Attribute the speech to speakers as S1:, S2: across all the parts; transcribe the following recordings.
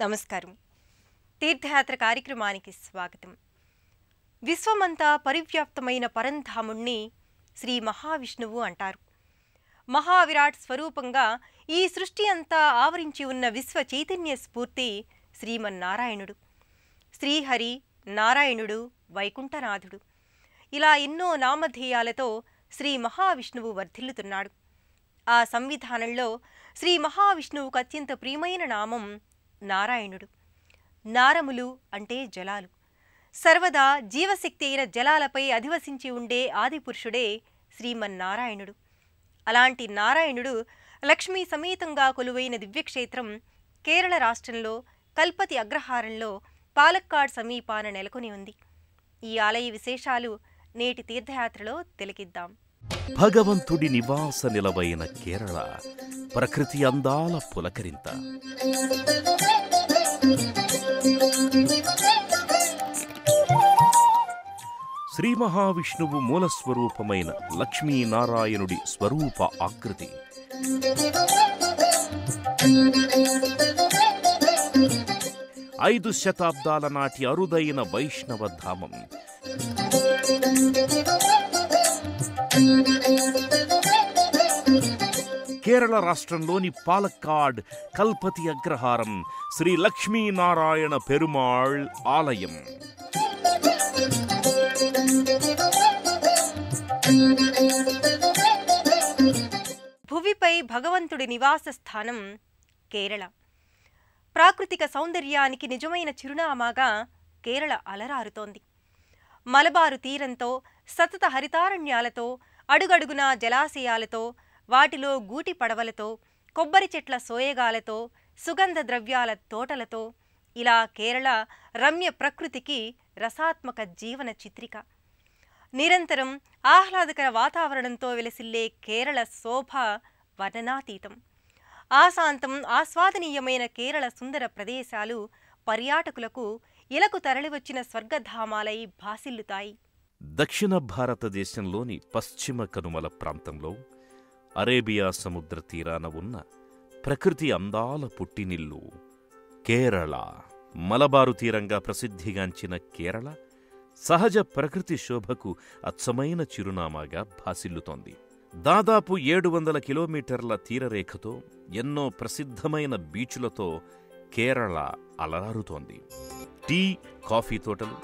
S1: నమస్కారం. తీర్థయాత్ర కార్యక్రమానికి స్వాగతం. విశ్వమంతా పరివ్యాప్తమైన పరంధాముణ్ణి శ్రీ మహావిష్ణువు అంటారు. మహావిరాట్ స్వరూపంగా ఈ సృష్టి అంతా ఆవరించి ఉన్న విశ్వ చైతన్య స్ఫూర్తి శ్రీమన్నారాయణుడు. శ్రీహరి, నారాయణుడు, వైకుంఠనాథుడు ఇలా ఎన్నో నామధేయాలతో శ్రీ మహావిష్ణువు వర్ధిల్లుతున్నాడు. ఆ సంవిధానంలో శ్రీ మహావిష్ణువుకు అత్యంత ప్రియమైన నామం నారాయణుడు. నారములు అంటే జలాలు. సర్వదా జీవశక్తి అయిన జలాలపై అధివసించి ఉండే ఆదిపురుషుడే శ్రీమన్నారాయణుడు. అలాంటి నారాయణుడు లక్ష్మీ సమేతంగా కొలువైన దివ్యక్షేత్రం కేరళ రాష్ట్రంలో కల్పతి అగ్రహారంలో పాలక్కాడ్ సమీపాన నెలకొని ఉంది. ఈ ఆలయ విశేషాలు నేటి తీర్థయాత్రలో తిలకిద్దాం.
S2: భగవంతుడి నివాస నిలవైన కేరళ ప్రకృతి అందాల పులకరింత. శ్రీ మహావిష్ణువు మూలస్వరూపమైన లక్ష్మీనారాయణుడి స్వరూప ఆకృతి. ఐదు శతాబ్దాల నాటి అరుదైన వైష్ణవ ధామం. కేరళ రాష్ట్రంలోని పాలక్కాడ్ కల్పతి అగ్రహారం శ్రీ లక్ష్మీనారాయణ పెరుమాళ్ ఆలయం.
S1: భువిపై భగవంతుడి నివాస స్థానం కేరళ. ప్రాకృతిక సౌందర్యానికి నిజమైన చిరునామాగా కేరళ అలరారుతోంది. మలబారు తీరంతో, సతత హరితారణ్యాలతో, అడుగడుగునా జలాశయాలతో, వాటిలో గూటి పడవలతో, కొబ్బరి చెట్ల సోయగాలతో, సుగంధ ద్రవ్యాల తోటలతో ఇలా కేరళ రమ్య ప్రకృతికి రసాత్మక జీవన చిత్రిక. నిరంతరం ఆహ్లాదకర వాతావరణంతో వెలసిల్లే కేరళ శోభ వర్ణనాతీతం. ఆశాంతం ఆస్వాదనీయమైన కేరళ సుందర ప్రదేశాలు పర్యాటకులకు ఇలకు తరలివచ్చిన స్వర్గధామాలై భాసిల్లుతాయి.
S2: దక్షిణ భారతదేశంలోని పశ్చిమ కనుమల ప్రాంతంలో అరేబియా సముద్ర తీరాన ఉన్న ప్రకృతి అందాల పుట్టినిల్లు కేరళ. మలబారు తీరంగా ప్రసిద్ధిగాంచిన కేరళ సహజ ప్రకృతి శోభకు అచ్చమైన చిరునామాగా భాసిల్లుతోంది. దాదాపు 700 కిలోమీటర్ల తీరరేఖతో, ఎన్నో ప్రసిద్ధమైన బీచులతో కేరళ అలరారుతోంది. టీ, కాఫీ తోటలు,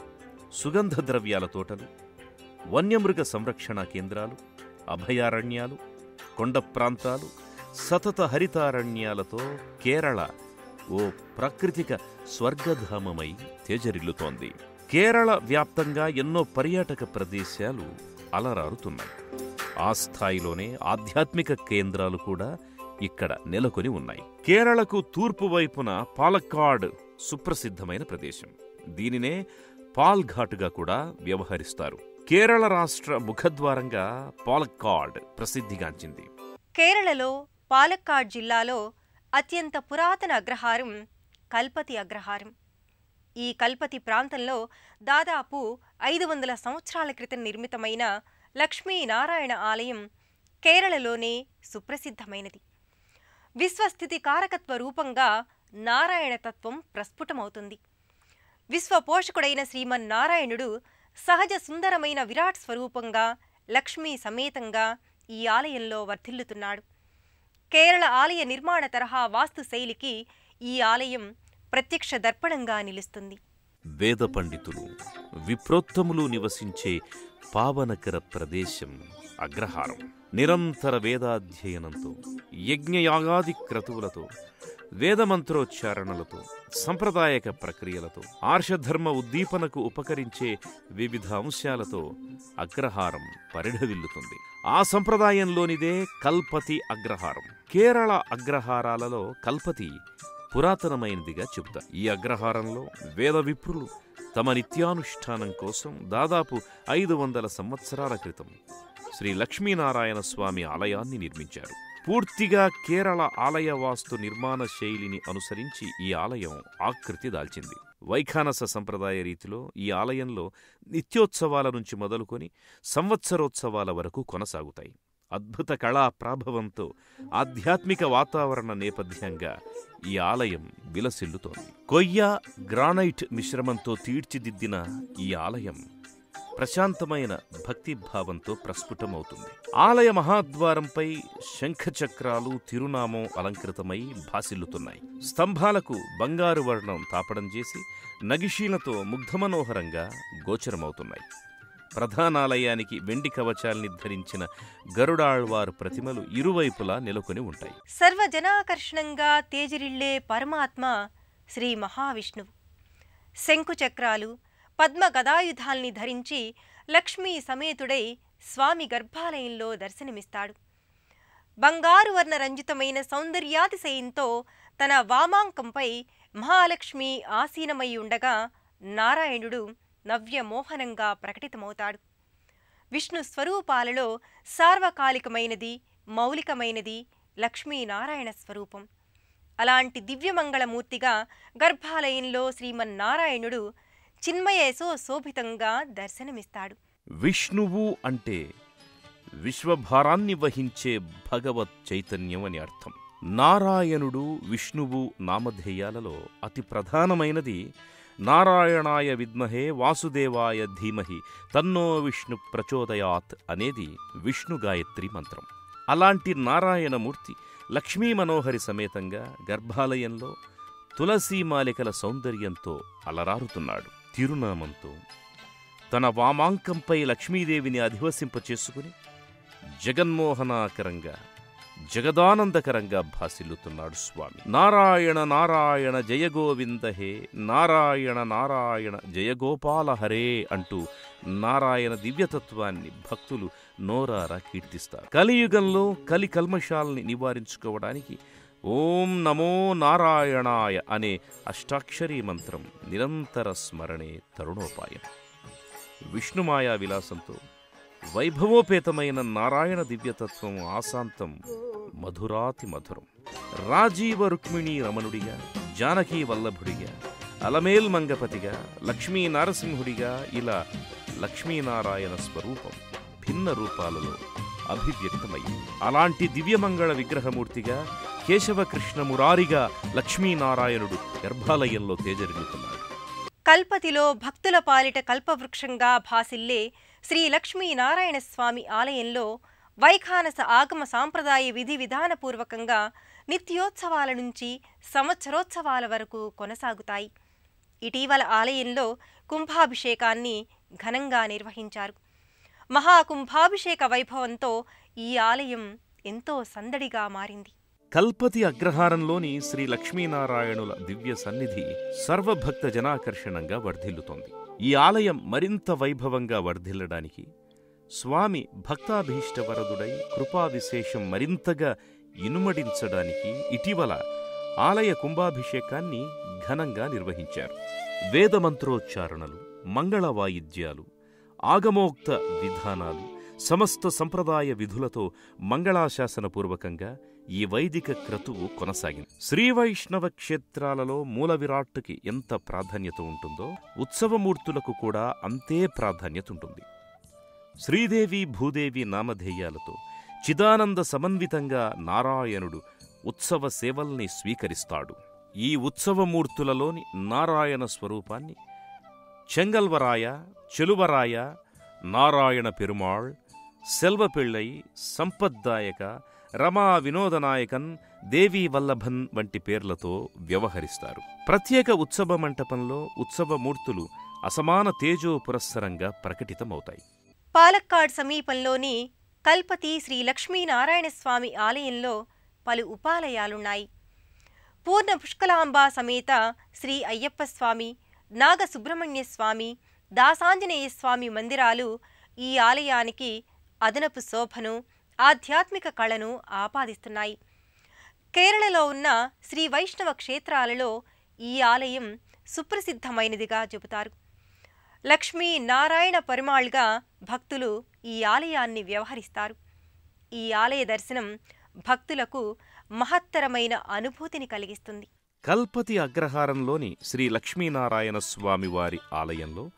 S2: సుగంధ ద్రవ్యాల తోటలు, వన్యమృగ సంరక్షణ కేంద్రాలు, అభయారణ్యాలు, కొండ ప్రాంతాలు, సతత హరితారణ్యాలతో కేరళ ఓ ప్రాకృతిక స్వర్గధామమై తేజరిల్లుతోంది. కేరళ వ్యాప్తంగా ఎన్నో పర్యాటక ప్రదేశాలు అలరారుతున్నాయి. ఆ స్థాయిలోనే ఆధ్యాత్మిక కేంద్రాలు కూడా ఇక్కడ నెలకొని ఉన్నాయి. కేరళకు తూర్పు వైపున పాలక్కాడ్ సుప్రసిద్ధమైన ప్రదేశం. దీనినే పాల్ఘాటుగా కూడా వ్యవహరిస్తారు. కేరళ రాష్ట్ర ముఖద్వారంగా పాలక్కాడ్ ప్రసిద్ధిగాంచింది.
S1: కేరళలో పాలక్కాడ్ జిల్లాలో అత్యంత పురాతన అగ్రహారం కల్పతి అగ్రహారం. ఈ కల్పతి ప్రాంతంలో దాదాపు 500 సంవత్సరాల క్రితం నిర్మితమైన లక్ష్మీనారాయణ ఆలయం కేరళలోనే సుప్రసిద్ధమైనది. విశ్వస్థితి కారకత్వ రూపంగా నారాయణ తత్వం ప్రస్ఫుటమవుతుంది. విశ్వపోషకుడైన శ్రీమన్నారాయణుడు సహజ సుందరమైన విరాట్ స్వరూపంగా లక్ష్మీ సమేతంగా ఈ ఆలయంలో వర్ధిల్లుతున్నాడు. కేరళ ఆలయ నిర్మాణ తరహా వాస్తుశైలికి ఈ ఆలయం ప్రత్యక్ష దర్పణంగా నిలుస్తుంది.
S2: వేద పండితులు, విప్రోత్తములు నివసించే పావనకర ప్రదేశం అగ్రహారం. నిరంతర వేదాధ్యయనంతో, యజ్ఞయాగాది క్రతువులతో, వేదమంత్రోచ్చారణలతో, సంప్రదాయక ప్రక్రియలతో, ఆర్షధర్మ ఉద్దీపనకు ఉపకరించే వివిధ అంశాలతో అగ్రహారం పరిఢవిల్లుతుంది. ఆ సంప్రదాయంలోనిదే కల్పతి అగ్రహారం. కేరళ అగ్రహారాలలో కల్పతి పురాతనమైనదిగా చెబుతారు. ఈ అగ్రహారంలో వేద విప్రులు తమ నిత్యానుష్ఠానం కోసం దాదాపు 500 సంవత్సరాల క్రితం శ్రీ లక్ష్మీనారాయణ స్వామి ఆలయాన్ని నిర్మించారు. పూర్తిగా కేరళ ఆలయ వాస్తు నిర్మాణ శైలిని అనుసరించి ఈ ఆలయం ఆకృతి దాల్చింది. వైఖానస సంప్రదాయ రీతిలో ఈ ఆలయంలో నిత్యోత్సవాల నుంచి మొదలుకొని సంవత్సరోత్సవాల వరకు కొనసాగుతాయి. అద్భుత కళా ప్రాభవంతో ఆధ్యాత్మిక వాతావరణ నేపథ్యంగా ఈ ఆలయం విలసిల్లుతోంది. కొయ్య గ్రానైట్ మిశ్రమంతో తీర్చిదిద్దిన ఈ ఆలయం ప్రశాంతమైన భక్తిభావంతో ప్రస్ఫుటమవుతుంది. ఆలయ మహాద్వారంపై శంఖచక్రాలు తిరునామం అలంకృతమై భాసిల్లుతున్నాయి. స్తంభాలకు బంగారు వర్ణం తాపడం చేసి నగిషీలతో ముగ్ధమనోహరంగా గోచరమవుతున్నాయి. ప్రధానాలయానికి వెండి కవచాల్ని ధరించిన గరుడాళ్వారు ప్రతిమలు ఇరువైపులా నెలకొని ఉంటాయి.
S1: సర్వజనాకర్షణంగా తేజరిల్లే పరమాత్మ శ్రీ మహావిష్ణువు. శంకుచక్రాలు పద్మ గదాయుధాల్ని ధరించి లక్ష్మీ సమేతుడై స్వామి గర్భాలయంలో దర్శనమిస్తాడు. బంగారు వర్ణ రంజితమైన సౌందర్యాతిశయంతో తన వామాంకంపై మహాలక్ష్మి ఆసీనమై ఉండగా నారాయణుడు నవ్యమోహనంగా ప్రకటితమవుతాడు. విష్ణు స్వరూపాలలో సార్వకాలికమైనది, మౌలికమైనది లక్ష్మీనారాయణ స్వరూపం. అలాంటి దివ్యమంగళమూర్తిగా గర్భాలయంలో శ్రీమన్నారాయణుడు చిన్మయేశో శోభితంగా దర్శనమిస్తాడు.
S2: విష్ణువు అంటే విశ్వభారాన్ని వహించే భగవత్ చైతన్యం అని అర్థం. నారాయణుడు విష్ణువు నామధేయాలలో అతి ప్రధానమైనది నారాయణాయ విద్మహే వాసుదేవాయ ధీమహి తన్నో విష్ణు ప్రచోదయాత్ అనేది విష్ణు గాయత్రి మంత్రం. అలాంటి నారాయణమూర్తి లక్ష్మీ మనోహరి సమేతంగా గర్భాలయంలో తులసీమాలికల సౌందర్యంతో అలరారుతున్నాడు. తిరునామంతో తన వామాంకంపై లక్ష్మీదేవిని అధివసింపచేసుకుని జగన్మోహనాకరంగా జగదానందకరంగా భాసిల్లుతున్నాడు స్వామి. నారాయణ నారాయణ జయ గోవింద హే, నారాయణ నారాయణ జయ గోపాల హరే అంటూ నారాయణ దివ్యతత్వాన్ని భక్తులు నోరారా కీర్తిస్తారు. కలియుగంలో కలి కల్మషాల్ని నివారించుకోవడానికి ఓం నమో నారాయణాయ అనే అష్టాక్షరీ మంత్రం నిరంతర స్మరణే తరుణోపాయం. విష్ణుమాయా విలాసంతో వైభవోపేతమైన నారాయణ దివ్యతత్వం ఆశాంతం మధురాతి మధురం. రాజీవ రుక్మిణీ రమణుడిగా, జానకీ వల్లభుడిగా, అలమేల్ మంగపతిగా, లక్ష్మీ నరసింహుడిగా ఇలా లక్ష్మీనారాయణ స్వరూపం భిన్న రూపాలలో అభివ్యక్తమయ్యింది. అలాంటి దివ్యమంగళ విగ్రహమూర్తిగా కేశవకృష్ణ మురారిగా లక్ష్మీనారాయణుడు గర్భాలయంలో తేజరిల్లుతున్నాడు.
S1: కల్పతిలో భక్తుల పాలిట కల్పవృక్షంగా భాసిల్లే శ్రీ లక్ష్మీనారాయణ స్వామి ఆలయంలో వైఖానస ఆగమ సాంప్రదాయ విధి విధానపూర్వకంగా నిత్యోత్సవాల నుంచి సంవత్సరోత్సవాల వరకు కొనసాగుతాయి. ఇటీవల ఆలయంలో కుంభాభిషేకాన్ని ఘనంగా నిర్వహించారు. మహాకుంభాభిషేక వైభవంతో ఈ ఆలయం ఎంతో సందడిగా మారింది.
S2: కల్పతి అగ్రహారంలోని శ్రీ లక్ష్మీనారాయణుల దివ్య సన్నిధి సర్వభక్త జనాకర్షణంగా వర్ధిల్లుతోంది. ఈ ఆలయం మరింత వైభవంగా వర్ధిల్లడానికి స్వామి భక్తాభీష్ట వరదుడై కృపా విశేషం మరింతగా ఇనుమడించడానికి ఇటీవల ఆలయ కుంభాభిషేకాన్ని ఘనంగా నిర్వహించారు. వేదమంత్రోచ్చారణలు, మంగళ వాయిద్యాలు, ఆగమోక్త విధానాలు, సమస్త సంప్రదాయ విధులతో మంగళాశాసనపూర్వకంగా ఈ వైదిక క్రతువు కొనసాగింది. శ్రీవైష్ణవ క్షేత్రాలలో మూల విరాట్టుకి ఎంత ప్రాధాన్యత ఉంటుందో ఉత్సవమూర్తులకు కూడా అంతే ప్రాధాన్యత ఉంటుంది. శ్రీదేవి భూదేవి నామధేయాలతో చిదానంద సమన్వితంగా నారాయణుడు ఉత్సవ సేవల్ని స్వీకరిస్తాడు. ఈ ఉత్సవమూర్తులలోని నారాయణ స్వరూపాన్ని చెంగల్వరాయ, చెలువరాయ, నారాయణ పెరుమాళ్, సెల్వపిళ్ళై, సంపద్దాయక, రమా వినోదనాయకన్, దేవీ వల్లభన్ వంటి పేర్లతో వ్యవహరిస్తారు. ప్రత్యేక ఉత్సవ మంటపంలో ఉత్సవమూర్తులు అసమాన తేజో పురస్సరంగా ప్రకటితమవుతాయి.
S1: పాలక్కాడ్ సమీపంలోని కల్పతి శ్రీ లక్ష్మీనారాయణస్వామి ఆలయంలో పలు ఉపాలయాలున్నాయి. పూర్ణ పుష్కలాంబ సమేత శ్రీ అయ్యప్పస్వామి, నాగసుబ్రహ్మణ్యస్వామి, దాసాంజనేయస్వామి మందిరాలు ఈ ఆలయానికి అదనపు శోభను, ఆధ్యాత్మిక కళను ఆపాదిస్తున్నాయి. కేరళలో ఉన్న శ్రీ వైష్ణవ క్షేత్రాలలో ఈ ఆలయం సుప్రసిద్ధమైనదిగా చెబుతారు. లక్ష్మీ నారాయణ పరిమాళ్గా భక్తులు ఈ ఆలయాన్ని వ్యవహరిస్తారు. ఈ ఆలయ దర్శనం భక్తులకు మహత్తరమైన అనుభూతిని కలిగిస్తుంది.
S2: కల్పతి అగ్రహారంలోని శ్రీ లక్ష్మీనారాయణ స్వామివారి ఆలయంలో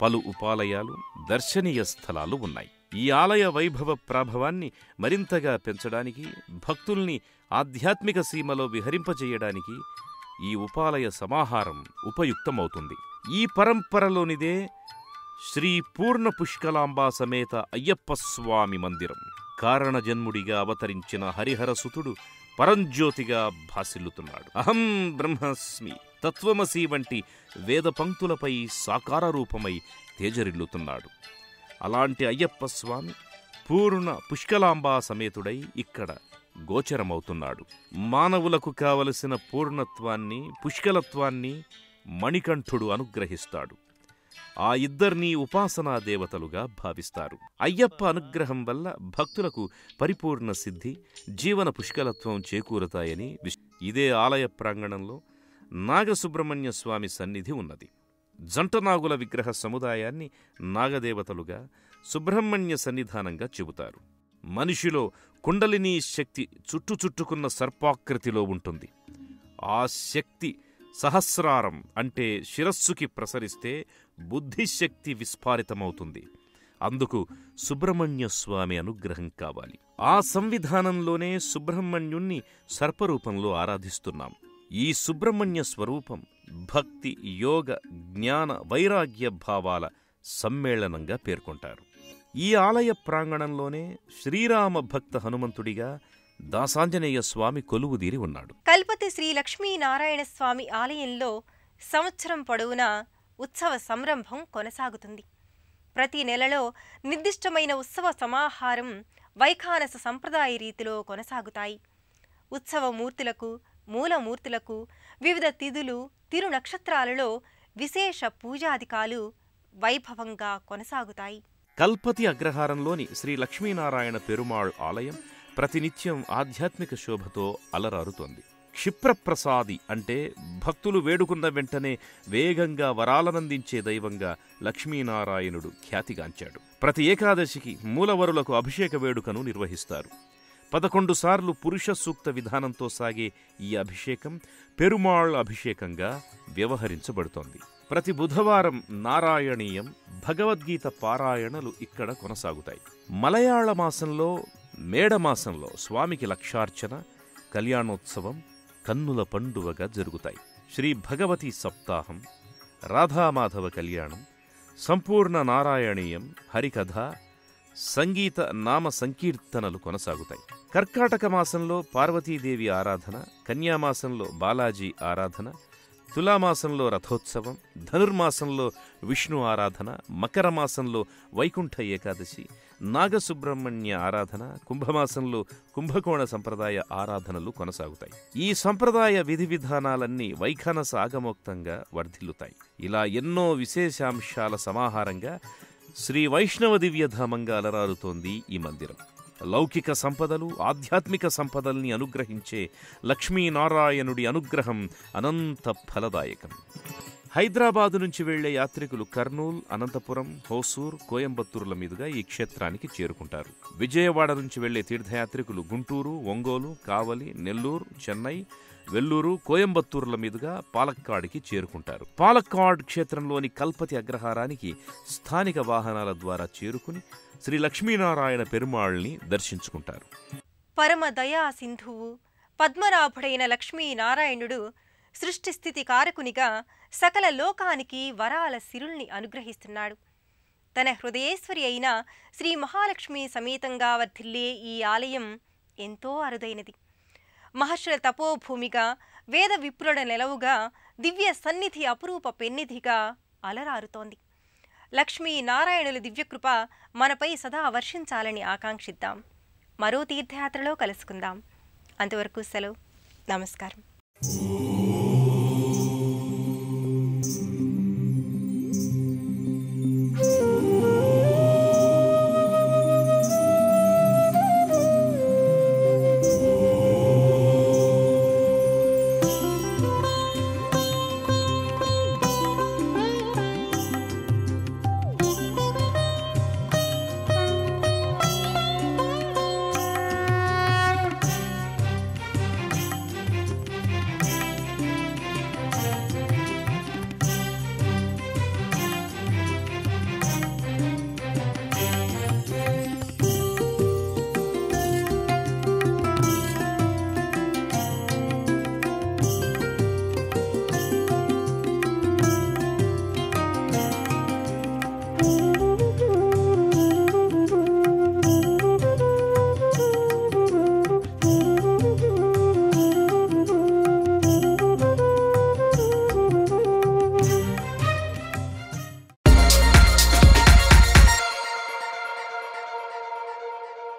S2: పలు ఉపాలయాలు, దర్శనీయ స్థలాలు ఉన్నాయి. ఈ ఆలయ వైభవ ప్రాభవాన్ని మరింతగా పెంచడానికి, భక్తుల్ని ఆధ్యాత్మిక సీమలో విహరింపజేయడానికి ఈ ఉపాలయ సమాహారం ఉపయుక్తమవుతుంది. ఈ పరంపరలోనిదే శ్రీ పూర్ణ పుష్కలాంబా సమేత అయ్యప్పస్వామి మందిరం. కారణజన్ముడిగా అవతరించిన హరిహరసుతుడు పరంజ్యోతిగా భాసిల్లుతున్నాడు. అహం బ్రహ్మస్మి, తత్వమసి వంటి వేద పంక్తులపై సాకార రూపమై తేజరిల్లుతున్నాడు. అలాంటి అయ్యప్ప స్వామి పూర్ణ పుష్కలాంబా సమేతుడై ఇక్కడ గోచరమవుతున్నాడు. మానవులకు కావలసిన పూర్ణత్వాన్ని, పుష్కలత్వాన్ని మణికంఠుడు అనుగ్రహిస్తాడు. ఆ ఇద్దరినీ ఉపాసనా దేవతలుగా భావిస్తారు. అయ్యప్ప అనుగ్రహం వల్ల భక్తులకు పరిపూర్ణ సిద్ధి, జీవన పుష్కలత్వం చేకూరతాయని ఇదే ఆలయ ప్రాంగణంలో నాగసుబ్రహ్మణ్య స్వామి సన్నిధి ఉన్నది. జంటనాగుల విగ్రహ సముదాయాన్ని నాగదేవతలుగా, సుబ్రహ్మణ్య సన్నిధానంగా చెబుతారు. మనిషిలో కుండలినీ శక్తి చుట్టుకున్న సర్పాకృతిలో ఉంటుంది. ఆ శక్తి సహస్రారం అంటే శిరస్సుకి ప్రసరిస్తే బుద్ధిశక్తి విస్ఫారితమవుతుంది. అందుకు సుబ్రహ్మణ్య స్వామి అనుగ్రహం కావాలి. ఆ సంవిధానంలోనే సుబ్రహ్మణ్యుణ్ణి సర్పరూపంలో ఆరాధిస్తున్నాం. ఈ సుబ్రహ్మణ్య స్వరూపం భక్తి, యోగ, జ్ఞాన, వైరాగ్య భావాల సమ్మేళనంగా పేర్కొంటారు. ఈ ఆలయ ప్రాంగణంలోనే శ్రీరామ భక్త హనుమంతుడిగా దాసాంజనేయ స్వామి కొలువుదీరి ఉన్నాడు.
S1: కల్పతి శ్రీ లక్ష్మీనారాయణ స్వామి ఆలయంలో సంవత్సరం పొడవునా ఉత్సవ సంరంభం కొనసాగుతుంది. ప్రతి నెలలో నిర్దిష్టమైన ఉత్సవ సమాహారం వైఖానస సంప్రదాయ రీతిలో కొనసాగుతాయి. ఉత్సవమూర్తులకు, మూలమూర్తులకు వివిధ తిథులు, తిరు నక్షత్రాలలో విశేష పూజాధికాలు వైభవంగా కొనసాగుతాయి.
S2: కల్పతి అగ్రహారంలోని శ్రీ లక్ష్మీనారాయణ పెరుమాళ్ ఆలయం ప్రతినిత్యం ఆధ్యాత్మిక శోభతో అలరారుతోంది. క్షిప్రప్రసాది అంటే భక్తులు వేడుకున్న వెంటనే వేగంగా వరాలనందించే దైవంగా లక్ష్మీనారాయణుడు ఖ్యాతిగాంచాడు. ప్రతి ఏకాదశికి మూలవరులకు అభిషేక వేడుకను నిర్వహిస్తారు. 11 సార్లు పురుష సూక్త విధానంతో సాగే ఈ అభిషేకం పెరుమాళ్ అభిషేకంగా వ్యవహరించబడుతోంది. ప్రతి బుధవారం నారాయణీయం, భగవద్గీత పారాయణలు ఇక్కడ కొనసాగుతాయి. మలయాళ మాసంలో మేడమాసంలో స్వామికి లక్షార్చన, కళ్యాణోత్సవం కన్నుల పండువగా జరుగుతాయి. శ్రీ భగవతి సప్తాహం, రాధామాధవ కళ్యాణం, సంపూర్ణ నారాయణీయం, హరికథ, సంగీత నామ సంకీర్తనలు కొనసాగుతాయి. కర్కాటక మాసంలో పార్వతీదేవి ఆరాధన, కన్యామాసంలో బాలాజీ ఆరాధన, తులామాసంలో రథోత్సవం, ధనుర్మాసంలో విష్ణు ఆరాధన, మకర మాసంలో వైకుంఠ ఏకాదశి, నాగసుబ్రహ్మణ్య ఆరాధన, కుంభమాసంలో కుంభకోణ సంప్రదాయ ఆరాధనలు కొనసాగుతాయి. ఈ సంప్రదాయ విధి విధానాలన్నీ వైఖానస ఆగమోక్తంగా వర్ధిల్లుతాయి. ఇలా ఎన్నో విశేషాంశాల సమాహారంగా శ్రీ వైష్ణవ దివ్యధామంగా అలరారుతోంది ఈ మందిరం. లౌకిక సంపదలు, ఆధ్యాత్మిక సంపదల్ని అనుగ్రహించే లక్ష్మీనారాయణుడి అనుగ్రహం అనంత ఫలదాయకం. హైదరాబాదు నుంచి వెళ్లే యాత్రికులు కర్నూల్, అనంతపురం, హోసూర్, కోయంబత్తూరుల మీదుగా ఈ క్షేత్రానికి చేరుకుంటారు. విజయవాడ నుంచి వెళ్లే తీర్థయాత్రికులు గుంటూరు, ఒంగోలు, కావలి, నెల్లూరు, చెన్నై, వెల్లూరు, కోయంబత్తూరుల మీదుగా పాలక్కాడ్కి చేరుకుంటారు. పాలక్కాడ్ క్షేత్రంలోని కల్పతి అగ్రహారానికి స్థానిక వాహనాల ద్వారా చేరుకుని శ్రీ లక్ష్మీనారాయణ పెరుమాళ్ని దర్శించుకుంటారు.
S1: పరమ దయా సింధువు పద్మనాభుడైన లక్ష్మీనారాయణుడు సృష్టిస్థితి కారకునిగా సకల లోకానికి వరాల సిరుల్ని అనుగ్రహిస్తున్నాడు. తన హృదయేశ్వరి అయిన శ్రీ మహాలక్ష్మి సమేతంగా వర్ధిల్లే ఈ ఆలయం ఎంతో అరుదైనది. మహర్షుల తపోభూమిగా, వేద విప్రుల నెలవుగా, దివ్య సన్నిధి అపురూప పెన్నిధిగా అలరారుతోంది. లక్ష్మీనారాయణుల దివ్యకృప మనపై సదా వర్షించాలని ఆకాంక్షిద్దాం. మరో తీర్థయాత్రలో కలుసుకుందాం. అంతవరకు సెలవు. నమస్కారం.